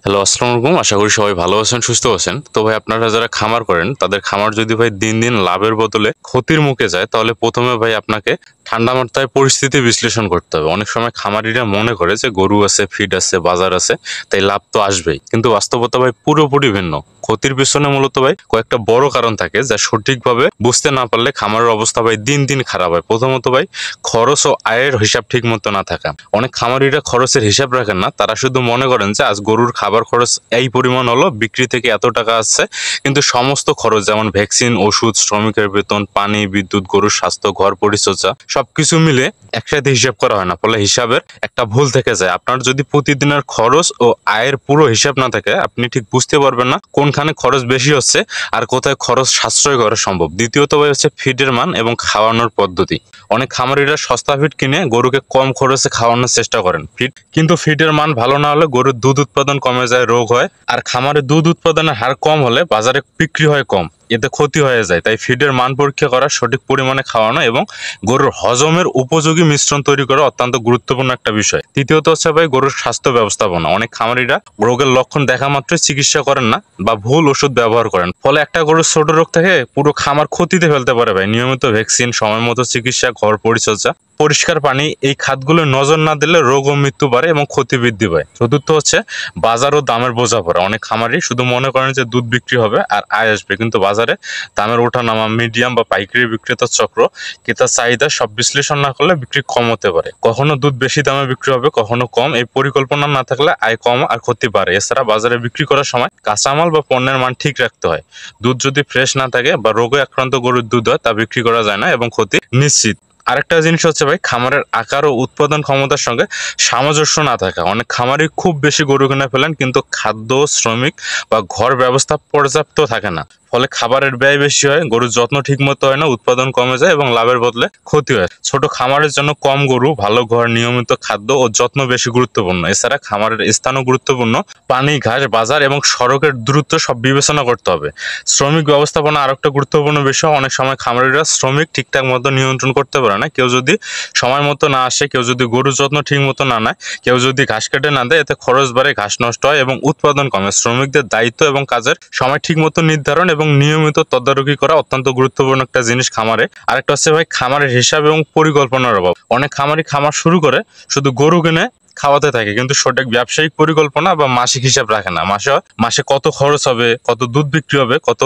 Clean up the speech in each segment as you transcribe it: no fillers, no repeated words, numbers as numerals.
Hello, আসসালামু আলাইকুম। আশা করি সবাই ভালো আছেন, সুস্থ আছেন। তো ভাই আপনারা যারা খামার করেন তাদের খামার যদি ভাই দিন দিন লাভের বদলে ক্ষতির মুখে যায়, তাহলে প্রথমে ভাই আপনাকে ঠান্ডা মাথায় পরিস্থিতি বিশ্লেষণ করতে হবে। অনেক সময় খামারিরা মনে করে যে গরু আছে, ফিড আছে, বাজার আছে, তাই লাভ তো আসবেই, কিন্তু বাস্তবতা ভাই পুরোপুরি ভিন্ন। ক্ষতির পেছনে মূলত ভাই কয়েকটা বড় কারণ থাকে, যা সঠিকভাবে বুঝতে না পারলে খামারের অবস্থা ভাই দিন দিন খারাপ হয়। প্রথমত ভাই খরচ ও আয়ের হিসাব ঠিক মতো না থাকা। অনেক খামারিরা খরচের হিসাব রাখেন না, তারা শুধু মনে করেন যে আজ গরুর খাবার খরচ এই পরিমাণ হলো, বিক্রি থেকে এত টাকা আসছে, কিন্তু সমস্ত খরচ যেমন ভ্যাকসিন, ওষুধ, শ্রমিকের বেতন, পানি, বিদ্যুৎ, গরুর স্বাস্থ্য, ঘর পরিচর্যা সবকিছু মিলে একসাথে হিসাব করা হয় না। ফলে হিসাবের একটা ভুল থেকে যায়। আপনার যদি প্রতিদিনের খরচ ও আয়ের পুরো হিসাব না থাকে, আপনি ঠিক বুঝতে পারবেন না কোনখানে খরচ বেশি হচ্ছে আর কোথায় খরচ সাশ্রয় করা সম্ভব। দ্বিতীয়ত ভাই হচ্ছে ফিডের মান এবং খাওয়ানোর পদ্ধতি। অনেক খামারিরা সস্তা ফিড কিনে গরুকে কম খরচে খাওয়ানোর চেষ্টা করেন, কিন্তু ফিডের মান ভালো না হলে গরুর দুধ উৎপাদন কমে যায়, রোগ হয়। আর খামারে দুধ উৎপাদনের হার কম হলে বাজারে বিক্রি হয় কম, এতে ক্ষতি হয়ে যায়। তাই ফিডের মান পরীক্ষা করা, সঠিক পরিমাণে খাওয়ানো এবং গরুর হজমের উপযোগী মিশ্রণ তৈরি করা অত্যন্ত গুরুত্বপূর্ণ একটা বিষয়। তৃতীয়ত হচ্ছে ভাই গরুর স্বাস্থ্য ব্যবস্থাপনা। অনেক খামারিরা রোগের লক্ষণ দেখা মাত্রই চিকিৎসা করেন না বা ভুল ওষুধ ব্যবহার করেন, ফলে একটা গরুর ছোট রোগ থেকে পুরো খামার ক্ষতিতে ফেলতে পারে ভাই। নিয়মিত ভ্যাকসিন, সময় মতো চিকিৎসা, ঘর পরিচর্যা, পরিষ্কার পানি, এই খাতগুলো নজর না দিলে রোগ ও মৃত্যু বাড়ে এবং ক্ষতি বৃদ্ধি পায়। চতুর্থ হচ্ছে বাজার ও দামের বোঝাপড়া। অনেক খামারি শুধু মনে করেন যে দুধ বিক্রি হবে আর আয় আসবে, কিন্তু বাজারে দামের ওঠানামা, মিডিয়াম বা পাইকারি বিক্রেতার চক্র, ক্রেতার চাহিদা সব বিশ্লেষণ না করলে বিক্রি কম হতে পারে। কখনো দুধ বেশি দামে বিক্রি হবে, কখনো কম। এই পরিকল্পনা না থাকলে আয় কম আর ক্ষতি বাড়ে। এছাড়া বাজারে বিক্রি করার সময় কাঁচামাল বা পণ্যের মান ঠিক রাখতে হয়। দুধ যদি ফ্রেশ না থাকে বা রোগে আক্রান্ত গরুর দুধ হয়, তা বিক্রি করা যায় না এবং ক্ষতি নিশ্চিত। আরেকটা জিনিস হচ্ছে ভাই খামারের আকার ও উৎপাদন ক্ষমতার সঙ্গে সামঞ্জস্য না থাকা। অনেক খামারি খুব বেশি গরু কিনে ফেলেন, কিন্তু খাদ্য, শ্রমিক বা ঘর ব্যবস্থা পর্যাপ্ত থাকে না। ফলে খাবারের ব্যয় বেশি হয়, গরুর যত্ন ঠিক মতো হয় না, উৎপাদন কমে যায় এবং লাভের বদলে ক্ষতি হয়। ছোট খামারের জন্য কম গরু, ভালো ঘর, নিয়মিত খাদ্য ও যত্ন বেশি গুরুত্বপূর্ণ। এছাড়া খামারের স্থানও গুরুত্বপূর্ণ। পানি, ঘাস, বাজার এবং সড়কের দূরত্ব সব বিবেচনা করতে হবে। শ্রমিক ব্যবস্থাপনা আরেকটা গুরুত্বপূর্ণ বিষয়। অনেক সময় খামারিরা শ্রমিক ঠিকঠাক মতো নিয়ন্ত্রণ করতে পারে না। কেউ যদি সময় মতো না আসে, কেউ যদি গরুর যত্ন ঠিক মতো না নেয়, কেউ যদি ঘাস কেটে না দেয়, এতে খরচ বাড়ে, ঘাস নষ্ট হয় এবং উৎপাদন কমে। শ্রমিকদের দায়িত্ব এবং কাজের সময় ঠিক মতো নির্ধারণ এবং নিয়মিত তদারকি করা অত্যন্ত গুরুত্বপূর্ণ একটা জিনিস খামারে। আরেকটা হচ্ছে ভাই খামারের হিসাব এবং পরিকল্পনার অভাব। অনেক খামারি খামার শুরু করে শুধু গরু কিনে খাওয়াতে থাকে, কিন্তু সঠিক ব্যবসায়িক পরিকল্পনা বা মাসিক হিসাব রাখে না। মাসে কত খরচ হবে, কত দুধ বিক্রি হবে, কত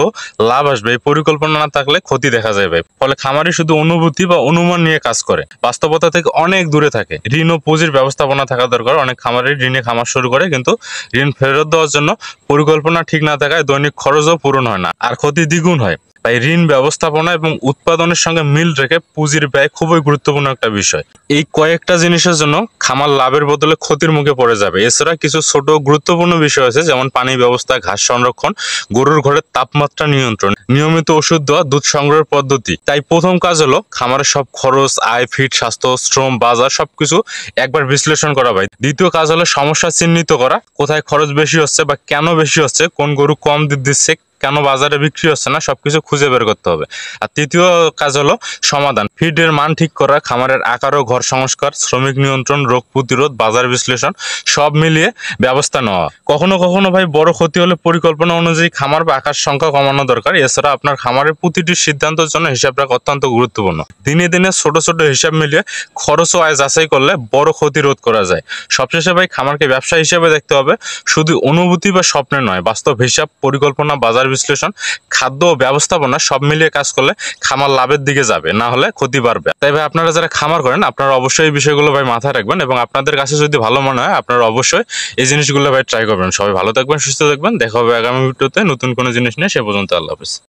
লাভ আসবে, এই পরিকল্পনা না থাকলে ক্ষতি দেখা যায় ভাই। ফলে খামারি শুধু অনুভূতি বা অনুমান নিয়ে কাজ করে, বাস্তবতা থেকে অনেক দূরে থাকে। ঋণ ও পুঁজির ব্যবস্থাপনা থাকা দরকার। অনেক খামারি ঋণে খামার শুরু করে, কিন্তু ঋণ ফেরত দেওয়ার জন্য পরিকল্পনা ঠিক না থাকায় দৈনিক খরচও পূরণ হয় না আর ক্ষতি দ্বিগুণ হয়। তাই ঋণ ব্যবস্থাপনা এবং উৎপাদনের সঙ্গে মিল রেখে পুঁজির ব্যয় খুবই গুরুত্বপূর্ণ একটা বিষয়। এই কয়েকটা জিনিসের জন্য খামার লাভের বদলে ক্ষতির মুখে পড়ে যাবে। এছাড়া কিছু ছোট গুরুত্বপূর্ণ বিষয় আছে, যেমন পানি ব্যবস্থা, ঘাস সংরক্ষণ, গরুর ঘরের তাপমাত্রা নিয়ন্ত্রণ, নিয়মিত ওষুধ দেওয়া, দুধ সংগ্রহের পদ্ধতি। তাই প্রথম কাজ হলো খামারের সব খরচ, আয়, ফিড, স্বাস্থ্য, শ্রম, বাজার সবকিছু একবার বিশ্লেষণ করা ভাই। দ্বিতীয় কাজ হলো সমস্যা চিহ্নিত করা, কোথায় খরচ বেশি হচ্ছে বা কেন বেশি হচ্ছে, কোন গরু কম দুধ দিচ্ছে, কেন বাজারে বিক্রি হচ্ছে না, সবকিছু খুঁজে বের করতে হবে। আর তৃতীয় কাজ হলো সমাধান, ফিডের মান ঠিক করা, খামারের আকার ও ঘর সংস্কার, শ্রমিক নিয়ন্ত্রণ, রোগ প্রতিরোধ, বাজার বিশ্লেষণ সব মিলিয়ে ব্যবস্থা নেওয়া। কখনো কখনো ভাই বড় ক্ষতি হলে পরিকল্পনা অনুযায়ী খামার বা আকার সংখ্যা কমানো দরকার। এছাড়া আপনার খামারের প্রতিটি সিদ্ধান্তের জন্য হিসাব রাখা অত্যন্ত গুরুত্বপূর্ণ। দিনে দিনে ছোট ছোট হিসাব মিলিয়ে খরচ ও আয় যাচাই করলে বড় ক্ষতি রোধ করা যায়। সবশেষে ভাই খামারকে ব্যবসা হিসেবে দেখতে হবে, শুধু অনুভূতি বা স্বপ্নে নয়। বাস্তব হিসাব, পরিকল্পনা, বাজার বিশ্লেষণ, খাদ্য ও ব্যবস্থাপনা সব মিলিয়ে কাজ করলে খামার লাভের দিকে যাবে, না হলে ক্ষতি বাড়বে। তাই ভাই আপনারা যারা খামার করেন, আপনারা অবশ্যই এই বিষয়গুলো ভাই মাথায় রাখবেন এবং আপনাদের কাছে যদি ভালো মনে হয় আপনারা অবশ্যই এই জিনিসগুলো ভাই ট্রাই করবেন। সবাই ভালো থাকবেন, সুস্থ থাকবেন। দেখা হবে আগামী ভিডিওতে নতুন কোনো জিনিস নিয়ে। সে পর্যন্ত আল্লাহ হাফেজ।